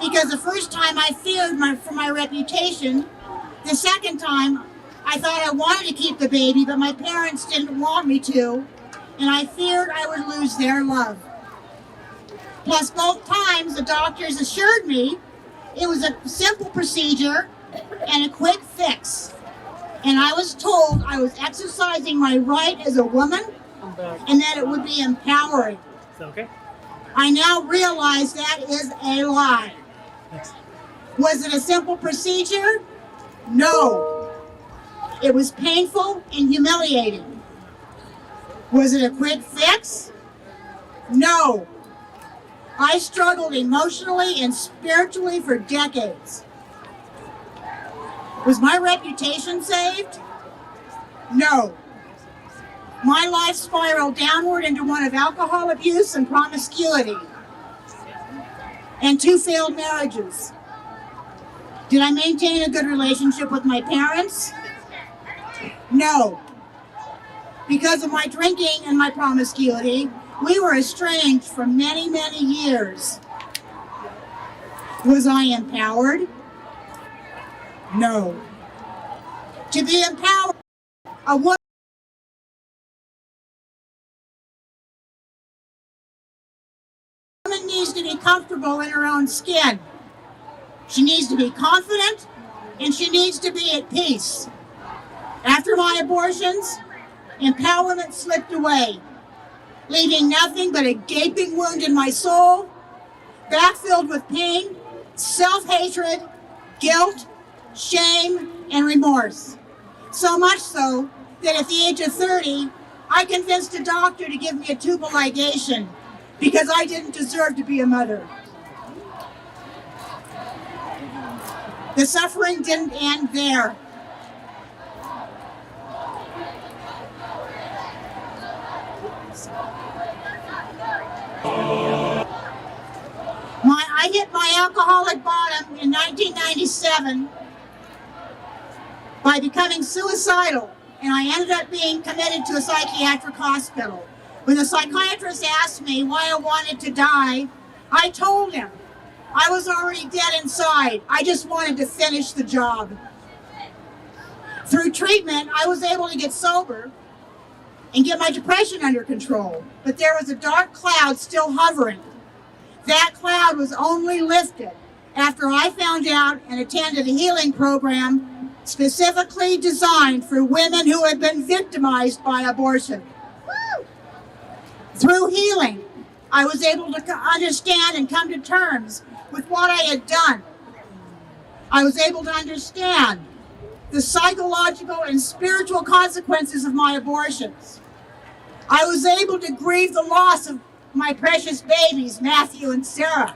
because the first time I feared for my reputation. The second time, I thought I wanted to keep the baby, but my parents didn't want me to, and I feared I would lose their love. Plus, both times the doctors assured me it was a simple procedure and a quick fix. And I was told I was exercising my right as a woman and that it would be empowering. Okay. I now realize that is a lie. Was it a simple procedure? No. It was painful and humiliating. Was it a quick fix? No. I struggled emotionally and spiritually for decades. Was my reputation saved? No. My life spiraled downward into one of alcohol abuse and promiscuity, and 2 failed marriages. Did I maintain a good relationship with my parents? No. Because of my drinking and my promiscuity, we were estranged for many, many years. Was I empowered? No. To be empowered, a woman needs to be comfortable in her own skin. She needs to be confident, and she needs to be at peace. After my abortions, empowerment slipped away, leaving nothing but a gaping wound in my soul, backfilled with pain, self-hatred, guilt, shame, and remorse. So much so that at the age of 30, I convinced a doctor to give me a tubal ligation because I didn't deserve to be a mother. The suffering didn't end there. I hit my alcoholic bottom in 1997 by becoming suicidal, and I ended up being committed to a psychiatric hospital. When the psychiatrist asked me why I wanted to die, I told him I was already dead inside. I just wanted to finish the job. Through treatment, I was able to get sober and get my depression under control, but there was a dark cloud still hovering. That cloud was only lifted after I found out and attended a healing program specifically designed for women who had been victimized by abortion. Through healing, I was able to understand and come to terms with what I had done. I was able to understand the psychological and spiritual consequences of my abortions. I was able to grieve the loss of my precious babies, Matthew and Sarah.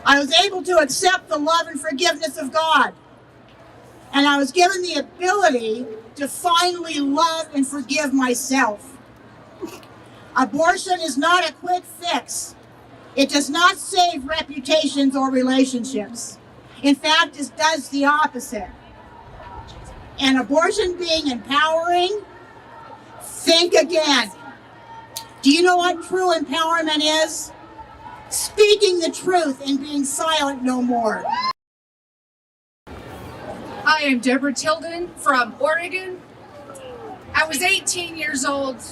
I was able to accept the love and forgiveness of God. And I was given the ability to finally love and forgive myself. Abortion is not a quick fix. It does not save reputations or relationships. In fact, it does the opposite. And abortion being empowering, think again. Do you know what true empowerment is? Speaking the truth and being silent no more. I am Deborah Tilden from Oregon. I was 18 years old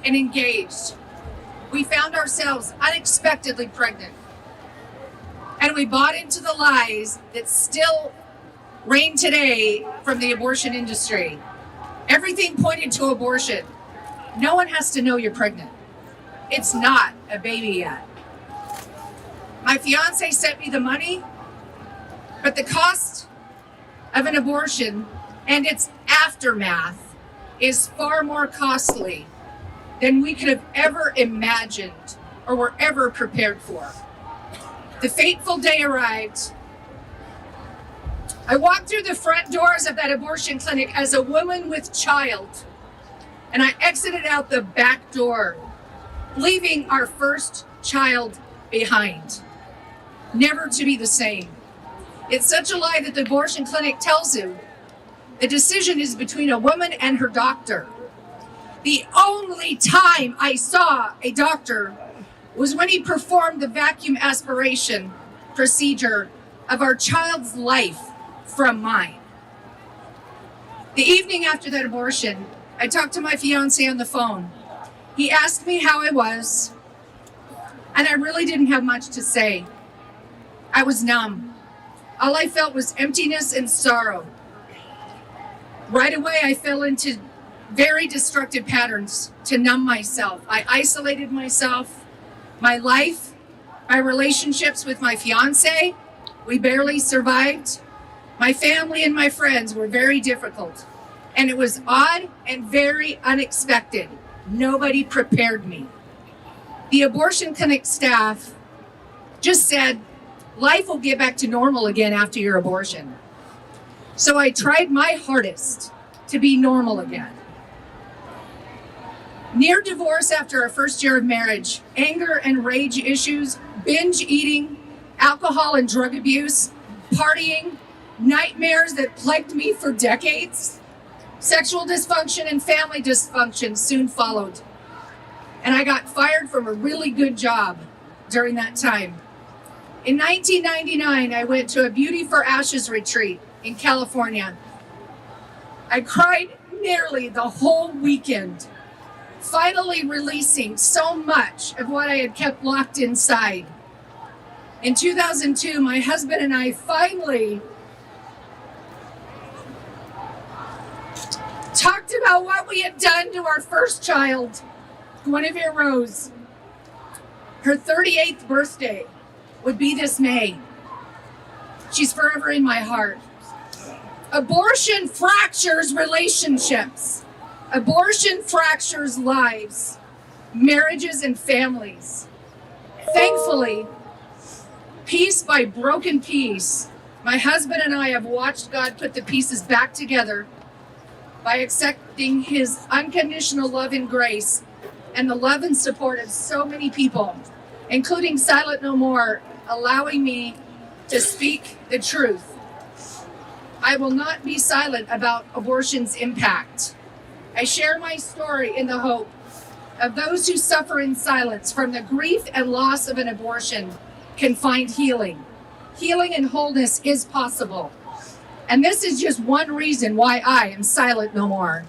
and engaged. We found ourselves unexpectedly pregnant. And we bought into the lies that still reign today from the abortion industry. Everything pointed to abortion. No one has to know you're pregnant. It's not a baby yet. My fiance sent me the money, but the cost of an abortion and its aftermath is far more costly than we could have ever imagined or were ever prepared for. The fateful day arrived. I walked through the front doors of that abortion clinic as a woman with child, and I exited out the back door, leaving our first child behind, never to be the same. It's such a lie that the abortion clinic tells you. The decision is between a woman and her doctor. The only time I saw a doctor was when he performed the vacuum aspiration procedure of our child's life from mine. The evening after that abortion, I talked to my fiance on the phone. He asked me how I was, and I really didn't have much to say. I was numb. All I felt was emptiness and sorrow. Right away, I fell into very destructive patterns to numb myself. I isolated myself, my life, my relationships with my fiance. We barely survived. My family and my friends were very difficult. And it was odd and very unexpected. Nobody prepared me. The abortion clinic staff just said, life will get back to normal again after your abortion. So I tried my hardest to be normal again. Near divorce after our first year of marriage, anger and rage issues, binge eating, alcohol and drug abuse, partying, nightmares that plagued me for decades, sexual dysfunction and family dysfunction soon followed. And I got fired from a really good job during that time. In 1999, I went to a Beauty for Ashes retreat in California. I cried nearly the whole weekend, finally releasing so much of what I had kept locked inside. In 2002, my husband and I finally talked about what we had done to our first child, Guinevere Rose. Her 38th birthday would be this May. She's forever in my heart. Abortion fractures relationships. Abortion fractures lives, marriages, and families. Thankfully, piece by broken piece, my husband and I have watched God put the pieces back together by accepting his unconditional love and grace and the love and support of so many people, including Silent No More, allowing me to speak the truth. I will not be silent about abortion's impact. I share my story in the hope of those who suffer in silence from the grief and loss of an abortion can find healing. Healing and wholeness is possible. And this is just one reason why I am Silent No More.